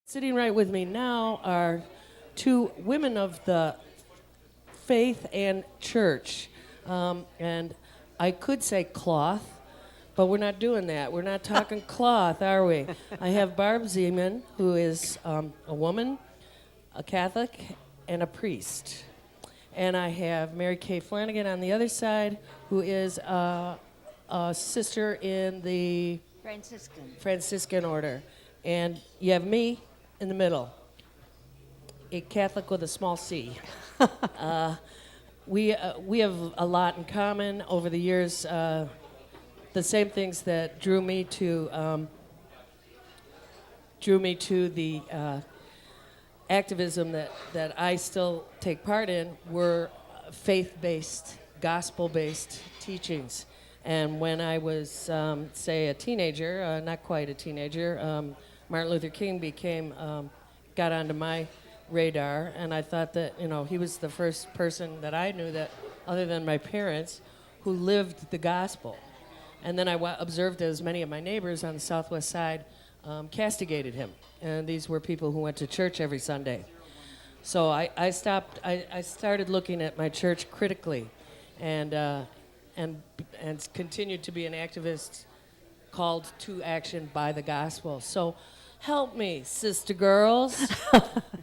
Sitting right with me now are two women of the faith and church. And I could say cloth, but we're not doing that. We're not talking cloth, are we? I have Barb Zeman, who is a woman, a Catholic, and a priest. And I have Mary Kay Flanigan on the other side, who is a sister in the Franciscan order. And you have me in the middle, a Catholic with a small c. We have a lot in common over the years. The same things that drew me to the activism that I still take part in were faith-based, gospel-based teachings. And when I was, say, a teenager, not quite a teenager, Martin Luther King got onto my radar, and I thought that, he was the first person that I knew that, other than my parents, who lived the gospel. And then I observed as many of my neighbors on the southwest side castigated him. And these were people who went to church every Sunday. So I started looking at my church critically and continued to be an activist called to action by the gospel. So help me, sister girls.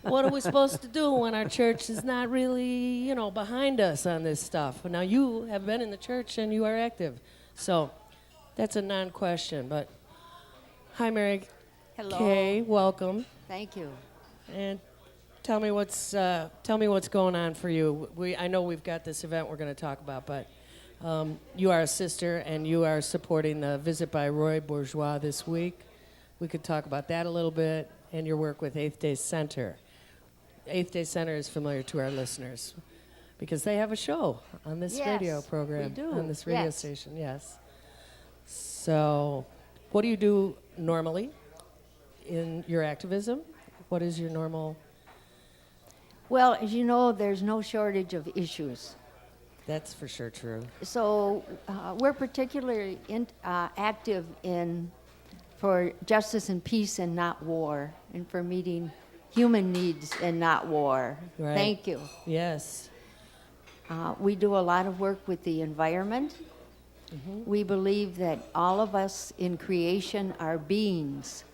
What are we supposed to do when our church is not really, behind us on this stuff? Now, you have been in the church and you are active. So that's a non-question, but hi, Mary. Hello. Kay, welcome. Thank you. And tell me what's going on for you. I know we've got this event we're going to talk about, but you are a sister and you are supporting the visit by Roy Bourgeois this week. We could talk about that a little bit and your work with Eighth Day Center. Eighth Day Center is familiar to our listeners because they have a show on this radio program. We do. On this radio station, yes. So what do you do normally in your activism? What is your normal? Well, as you know, there's no shortage of issues. That's for sure true. So we're particularly active for justice and peace and not war, and for meeting human needs and not war. Right. Thank you. Yes. We do a lot of work with the environment. Mm-hmm. We believe that all of us in creation are beings.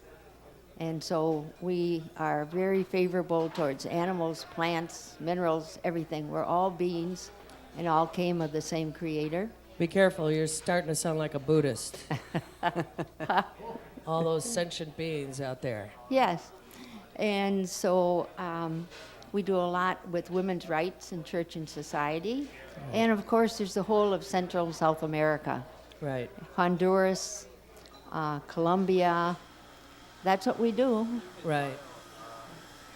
And so we are very favorable towards animals, plants, minerals, everything. We're all beings and all came of the same creator. Be careful, you're starting to sound like a Buddhist. All those sentient beings out there. Yes. And so we do a lot with women's rights in church and society. Right. And of course, there's the whole of Central and South America. Right. Honduras, Colombia. That's what we do. Right.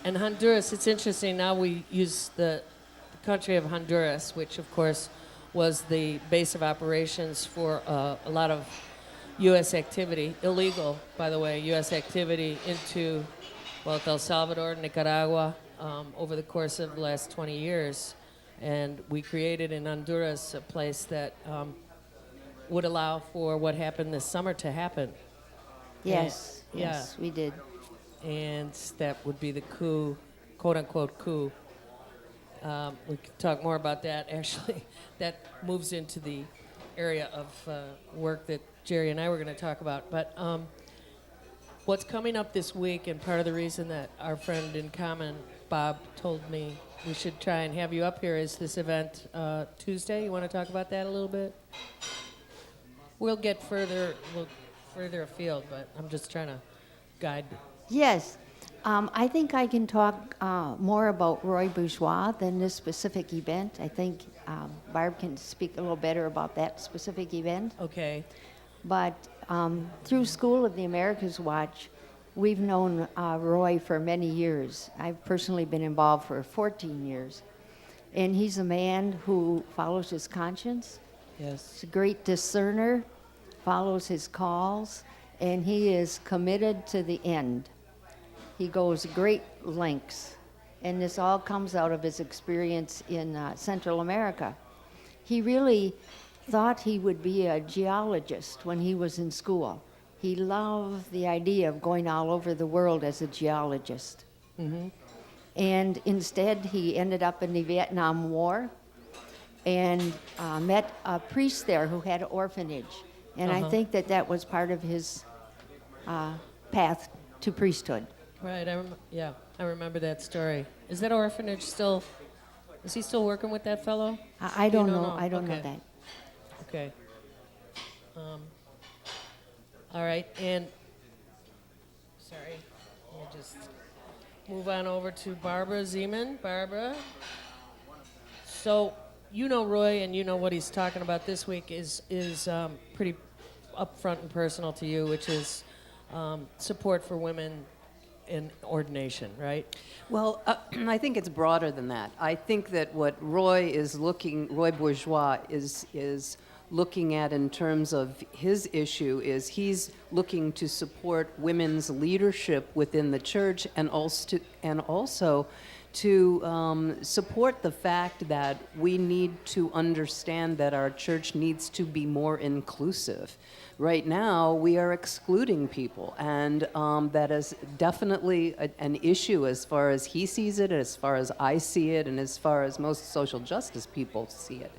And Honduras, it's interesting, now we use the country of Honduras, which of course was the base of operations for a lot of U.S. activity, illegal, by the way, U.S. activity into, El Salvador, Nicaragua, over the course of the last 20 years. And we created in Honduras a place that would allow for what happened this summer to happen. Yes, we did. And that would be the coup, quote-unquote coup. We could talk more about that. Actually, that moves into the area of work that Jerry and I were going to talk about. But what's coming up this week, and part of the reason that our friend in common, Bob, told me we should try and have you up here is this event Tuesday. You want to talk about that a little bit? We'll get further afield, but I'm just trying to guide. Yes. I think I can talk more about Roy Bourgeois than this specific event. I think Barb can speak a little better about that specific event. Okay. But through School of the Americas Watch, we've known Roy for many years. I've personally been involved for 14 years. And he's a man who follows his conscience. Yes. He's a great discerner, follows his calls, and he is committed to the end. He goes great lengths, and this all comes out of his experience in Central America. He really thought he would be a geologist when he was in school. He loved the idea of going all over the world as a geologist. And instead, he ended up in the Vietnam War and met a priest there who had an orphanage. And I think that that was part of his path to priesthood. Right. I remember that story. Is that orphanage still? Is he still working with that fellow? I don't know. I don't know Okay. that. Okay. All right. And sorry, let me just move on over to Barbara Zeman. Barbara. So you know Roy, and you know what he's talking about this week is pretty upfront and personal to you, which is support for women in ordination, right? Well, I think it's broader than that. I think that what Roy Bourgeois is looking at in terms of his issue is he's looking to support women's leadership within the church and also to support the fact that we need to understand that our church needs to be more inclusive. Right now, we are excluding people, and that is definitely an issue as far as he sees it, as far as I see it, and as far as most social justice people see it.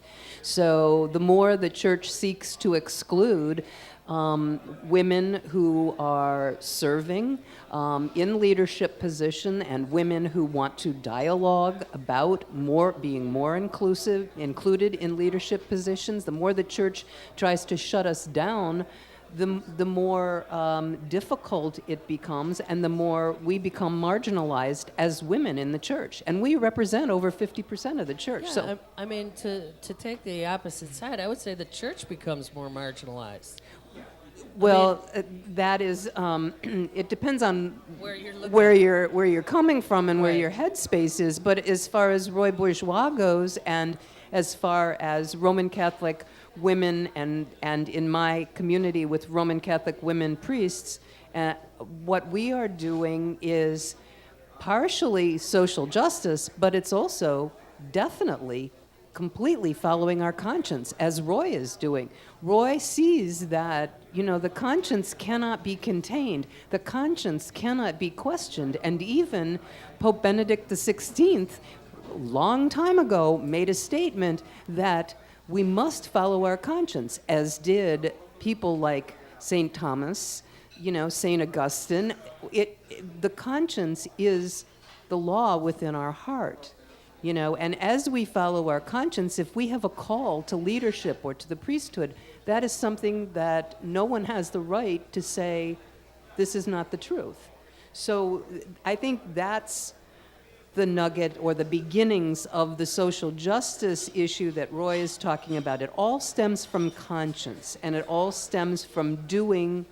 So the more the church seeks to exclude women who are serving in leadership position and women who want to dialogue about being more included in leadership positions, the more the church tries to shut us down, the more difficult it becomes, and the more we become marginalized as women in the church. And we represent over 50% of the church. Yeah, So I mean, to take the opposite side, I would say the church becomes more marginalized. well, that is, it depends on Where you're looking. where you're coming from and where Right. your headspace is. But as far as Roy Bourgeois goes, and as far as Roman Catholic women, and in my community with Roman Catholic women priests, what we are doing is partially social justice, but it's also definitely completely following our conscience, as Roy is doing. Roy sees that, the conscience cannot be contained. The conscience cannot be questioned. And even Pope Benedict XVI, a long time ago, made a statement that we must follow our conscience, as did people like St. Thomas, St. Augustine. The conscience is the law within our heart. And as we follow our conscience, if we have a call to leadership or to the priesthood, that is something that no one has the right to say, this is not the truth. So I think that's the nugget or the beginnings of the social justice issue that Roy is talking about. It all stems from conscience, and it all stems from doing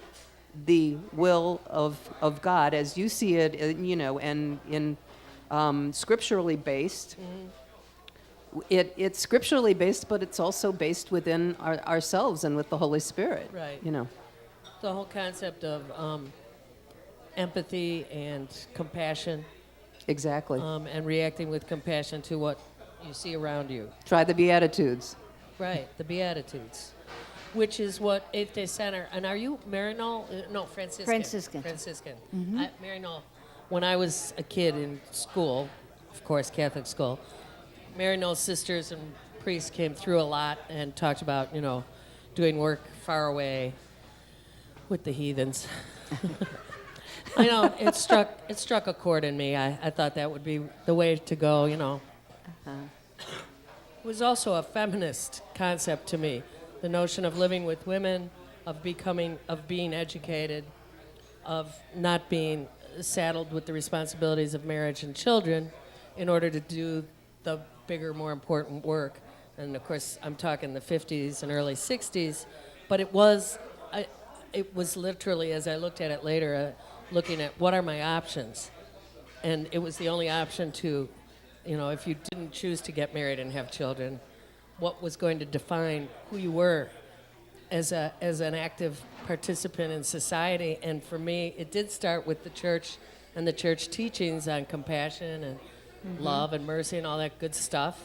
the will of God as you see it, and in scripturally based. It's scripturally based, but it's also based within ourselves and with the Holy Spirit. Right. The whole concept of empathy and compassion, Exactly. and reacting with compassion to what you see around you. Try the Beatitudes. Right, the Beatitudes, which is what Eighth Day Center. And are you Maryknoll? No, Franciscan. Franciscan. Franciscan. Maryknoll. When I was a kid in school, of course, Catholic school, Maryknoll sisters and priests came through a lot and talked about, doing work far away with the heathens. I know, it struck a chord in me. I thought that would be the way to go, It was also a feminist concept to me. The notion of living with women, of being educated, of not being saddled with the responsibilities of marriage and children in order to do the bigger, more important work. And of course, I'm talking the 50s and early 60s, but it was literally, as I looked at it later, looking at what are my options. And it was the only option to, if you didn't choose to get married and have children, what was going to define who you were as an active participant in society. And for me, it did start with the church and the church teachings on compassion and love and mercy and all that good stuff.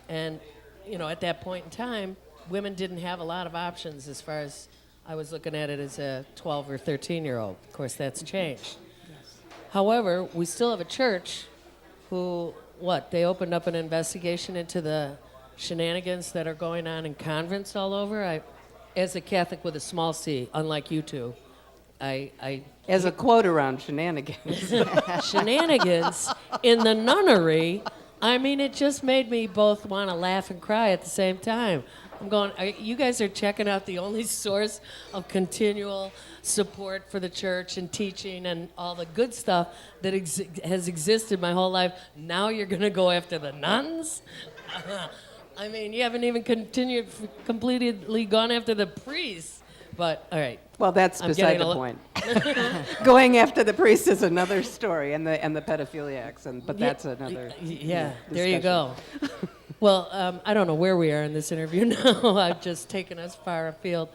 And, at that point in time, women didn't have a lot of options as far as I was looking at it as a 12 or 13-year-old. Of course, that's changed. However, we still have a church who, they opened up an investigation into the shenanigans that are going on in convents all over. As a Catholic with a small c, unlike you two, I As a quote around shenanigans. shenanigans in the nunnery. I mean, it just made me both want to laugh and cry at the same time. I'm going, you guys are checking out the only source of continual support for the church and teaching and all the good stuff that has existed my whole life. Now you're going to go after the nuns? I mean, you haven't even completely gone after the priests. But, all right. Well, that's I'm beside getting the point. Going after the priest is another story, and the pedophiliacs, but that's another. Yeah, there you discussion. go. Well, I don't know where we are in this interview now. I've just taken us far afield.